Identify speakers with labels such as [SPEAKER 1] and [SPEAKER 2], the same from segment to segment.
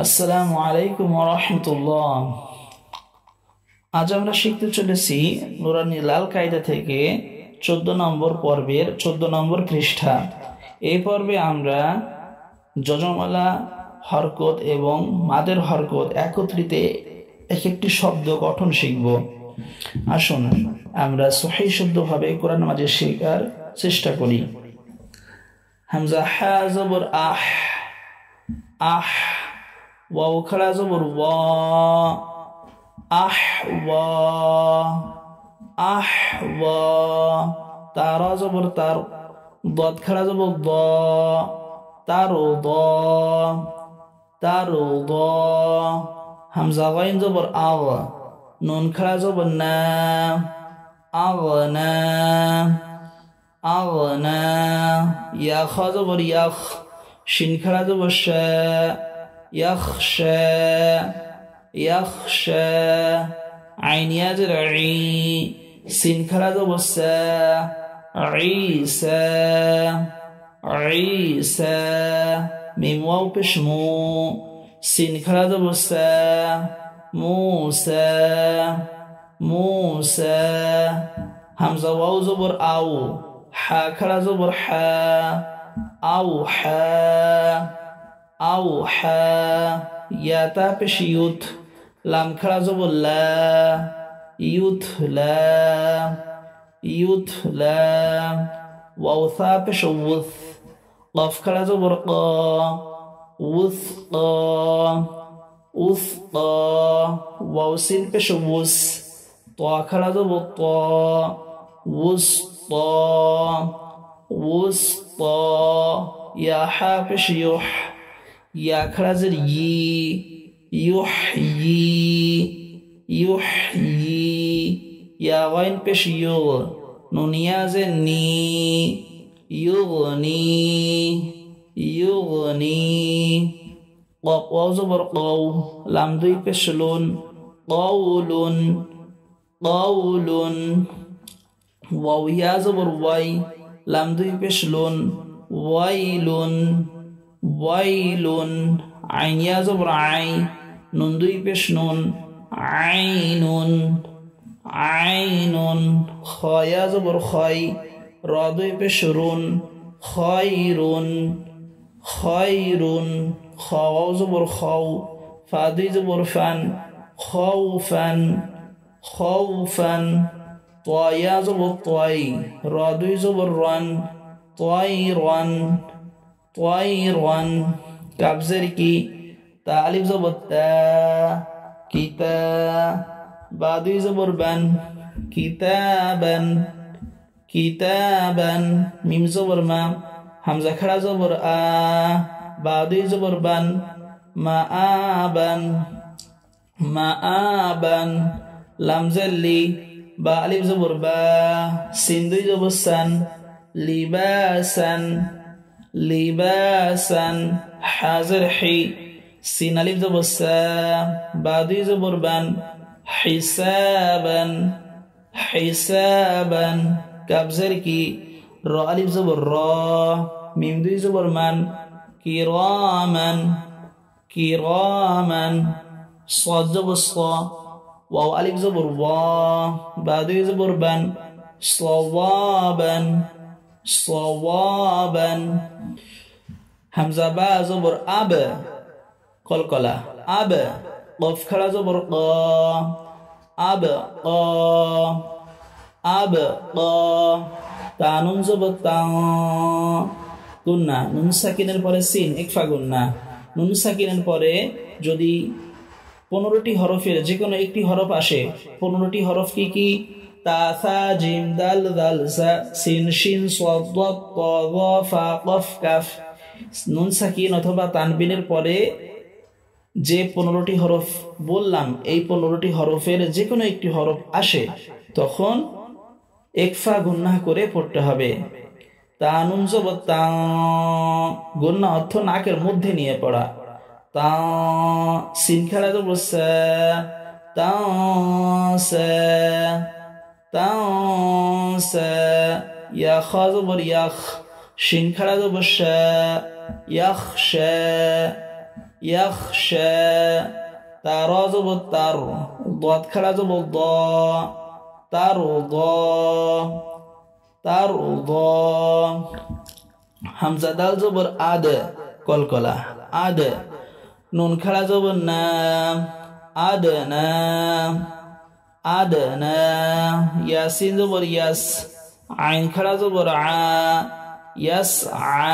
[SPEAKER 1] আসসালামু আলাইকুম ওয়া রাহমাতুল্লাহ। আজ আমরা শিখতে চলেছি নুরানি লাল কায়দা থেকে 14 নম্বর পর্বের 14 নম্বর পৃষ্ঠা। এই পর্বে আমরা যজমালা হরকত এবং মাদের হরকত একত্রিত এক একটি শব্দ গঠন শিখব। আসুন আমরা সহিহ শুদ্ধভাবে কোরআন মাজিদ শেখার চেষ্টা করি। হামজা হা জবর আহ, আহ। ওয়াও খাড়া জবর ওয়া, আহওয়া, আহওয়া। তারা জবর তার, দদ খাড়া জবর দ, তারদ, তারদ। হামজা গাইন জবর আগ, নুন খাড়া জবর না, আগনা, আগনা। ইয়া খা জবর ইয়াখ, শিন খাড়া জবর শা, يخشى، يخشى. عين يجر عي، سين خلاص بسا، عيسى، عيسى. ميم واو بشمو، سين خلاص بسا، موسى، موسى. همزة واو زبر أو، حا خلاص زبر حا، أوحى، أوحى. يا تابش يوت، لام خلا زبر لا، يتلى، يتلى. واو ثابش وث، قاف خلا زبر قا، وثقا، وثقا. واو سين بش وس، طا خلا زبر طا، وسطا، وسطا. يا حابش يح، يا خرازر يي، يحيي، يحيي. يا غين بش يغ، نون يازن ني، يغني، يغني. قاف واو زبر قو، لام دوي بش لون، قول، قول. واو يا زبر واي، لام دوي بش لون، ويل، ويل. عين يا زبر عي، نون دوي بش نون، عين، عين. خا يا زبر خاي، را دوي بش رون، خير، خير. خا واو زبر خاو، فا دوي زبر فن، خوفا، خوفا. طا يا زبر طاي، را دوي زبر رن، طيرا، طيرا. كابزر كي، تا ألف زبر تا، كتا. بعدي زبر بن، كتابا، كتابا. ميم زبر ما، همزة خڑا زبر آ، بعدي زبر بن، مآبا، مآبا. لام زلي، با ألف زبر با، سين دوي زبر سن، لباسا، لباسا. حازر حي، سين ألف زبر سا، بعدي زبر بن، حسابا، حسابا. كابزر كي، را ألف زبر را، ميم دوي زبر من، كراما، كراما. صاد زبر صا، واو ألف زبر وا، بعدي زبر بن، صوابا، صوابا. همزة با زبر أب، قلقلة أب. قف خلا زبر قا، أب قا، أب قا. تانون زبر تا، গুন্না। নুন সাকিনের পরে সিন একফা গুন্না। নুন সাকিনের পরে যদি 15টি হরফের যে কোনো একটি হরফ আসে, 15টি হরফ কি কি? তা, সা, জিম, দাল, দাল, সা, সিন, শিন, সাদ, দাদ, তা, যা, ফা, কফ, কাফ। নুন সাকিন অথবা তানবিনের পরে যে 15টি হরফ বললাম, এই 15টি হরফের যে কোনো একটি হরফ আসে, তখন একফা গুন্না করে পড়তে হবে। তা নুন জবর তা, গুন্না অর্থ নাকের মধ্যে নিয়ে পড়া। তা, সিন খাড়া জবর সা, তা, সা, তা, সা। ইয়া খা জবর ইয়াখ, শিন খাড়া জবর শা, ইয়াখশা, يخشى تارا زبر تر ضاد خلا زبر ضا ترضى ترضى همزة دال زبر آد কলকলা আদ নুন খাড়া জবর না আদনা আদনা ইয়াসিন জবর ইয়াস আইন খাড়া জবর আ ইয়াস আ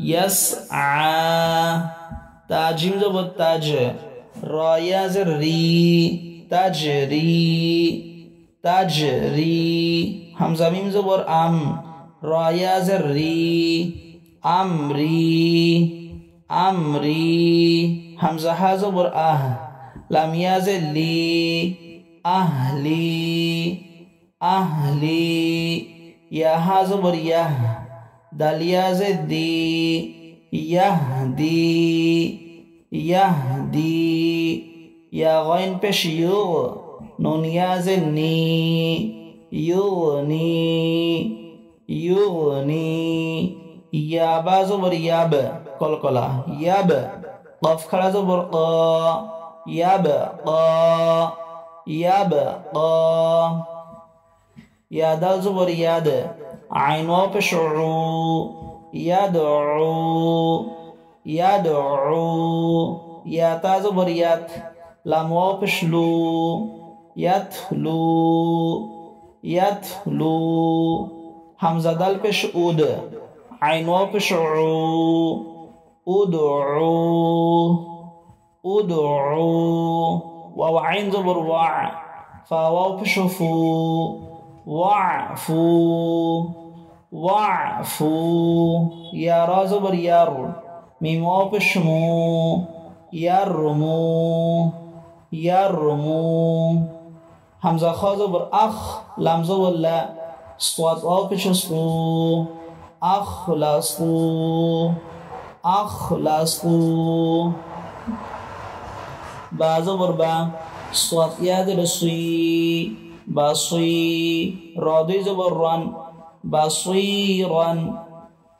[SPEAKER 1] ইয়াস আ তাজিম জবর তাজ রায়া জের রি তাজরি তাজরি হামজা মিম জবর আম রায়া জের রি আমরি আমরি হামজা হা জবর আহ লাম ইয়া জের লি আহলি আহলি ইয়া হা জবর ইয়াহ দাল ইয়া জের দি ইয়াহদি ইয়াহদি ইয়া গাইন পেশ ইউগ নুন ইয়া জের নি ইউগনি ইউগনি ইয়াবা জবর ইয়াব কলকলা ইয়াব কফ খাড়া জবর ক ইয়াব ক ইয়াব ক ইয়া দাল জবর ইয়াদ আইন ওয়া পেশ উ ইয়াদউ ইয়াদউ ইয়া তা জবর ইয়াত লাম ওয়া পেশ লু ইয়াতলু ইয়াতলু হামজা দাল পেশ উদ عين وبشعو ادعو ادعو واو عين زبر وع فواو بشفو وعفو وعفو يا را زبر يار ميم واو بشمو يرمو يرمو همزة خا زبر أخ لام زبر لا صوت واو بشسو أخلصوا أخلصوا با زبر با صوت ياد رسوي بصي رادي زبر رن بصيرا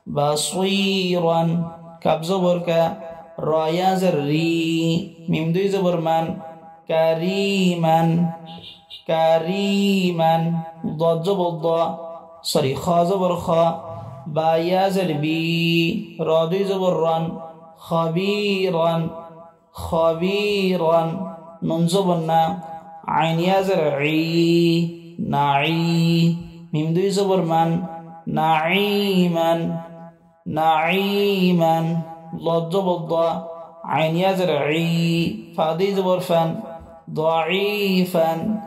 [SPEAKER 1] بصيرا كاب زبر كا رايا زري ميم دوي زبر من كريما كريما ضاد زبر ضا سوري خا زبر خا با یا زر بی رادوی زبر رن خبیرن خبیرن نون زبر نا عین یا زر عی نعی میم دوی زبر من نعیمن نعیمن لاد زبر ضا عین یا زر عی فادی زبر فن ضعیفا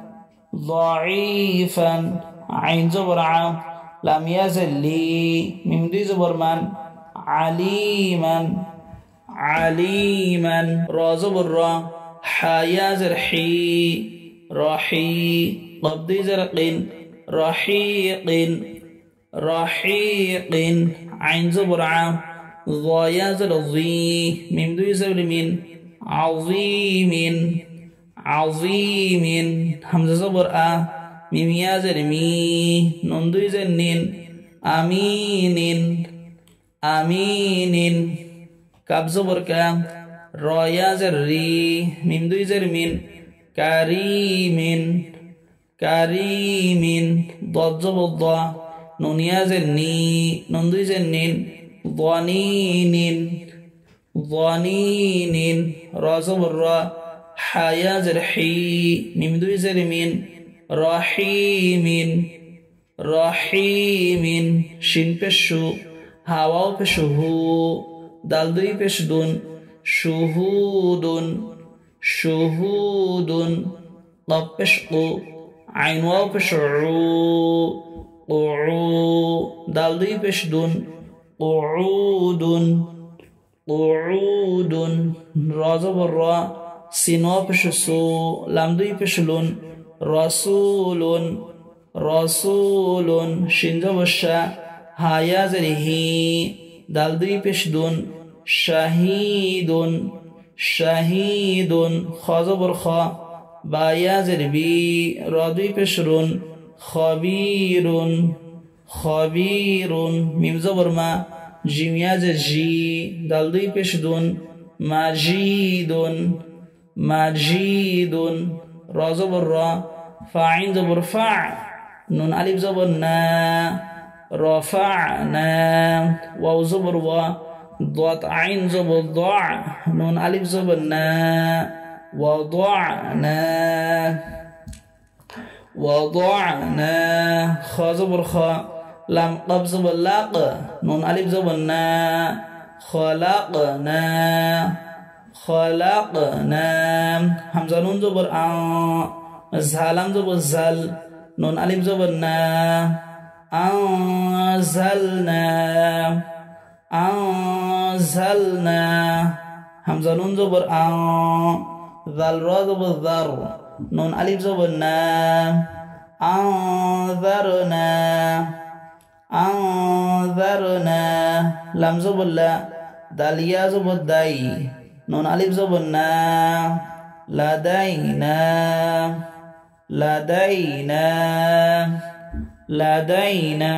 [SPEAKER 1] ضعیفا عین زبر عام لم يزل لي ميم دي زبر من عليما عليما را زبر را حا يزر حي رحي قب دي زرقين رحيق رحيق عين زبر عام ضا يزل ضي ميم دي زبر من عظيم عظيم همزة زبر ميم يا زر مي نون دوي زر نين امين امين كاب زبر كا را يا زر ري ميم دوي زر مين كريم كريم ضاد زبر ضا نون يا زر ني نون دوي زر نين ضنين ضنين را زبر را حا يا زر حي ميم دوي زر مين رحيم رحيم شين بشو هاواو بشهو دال دوي بشدون شهود شهود قب بشقو عين واو بشعو قعو دال دوي بشدون قعود قعود رازو برا سين واو بشسو لام دوي بشلون رسول رسول شنجا وشا هايا زره دالدوي بشدون شهيد شهيد خازو برخا بايا زربي رادوي بشرون خبير خبير ميم زبر ما جيم يا زرجي دالدوي بشدون মাজিদুন মাজিদুন র জবর র ফা আইন জবর ফা নুন আলিফ জবর না রফা'না ওয়াও জবর ওয়া ضاد عين زبر ضع نون ألف زبر نا وضعنا وضعنا خا زبر خا لام قب زبر لاق نون ألف زبر نا خلقنا خلقنا همزة نون زبر زالام زبر زل نون ألف زبر نا أنزلنا أنزلنا همزة نون زبر ذل را زبر ذر نون ألف زبر نا أنذرنا أنذرنا لام زبر لا دال يا زبر داي نون ألف زبر نا لدينا لدينا لدينا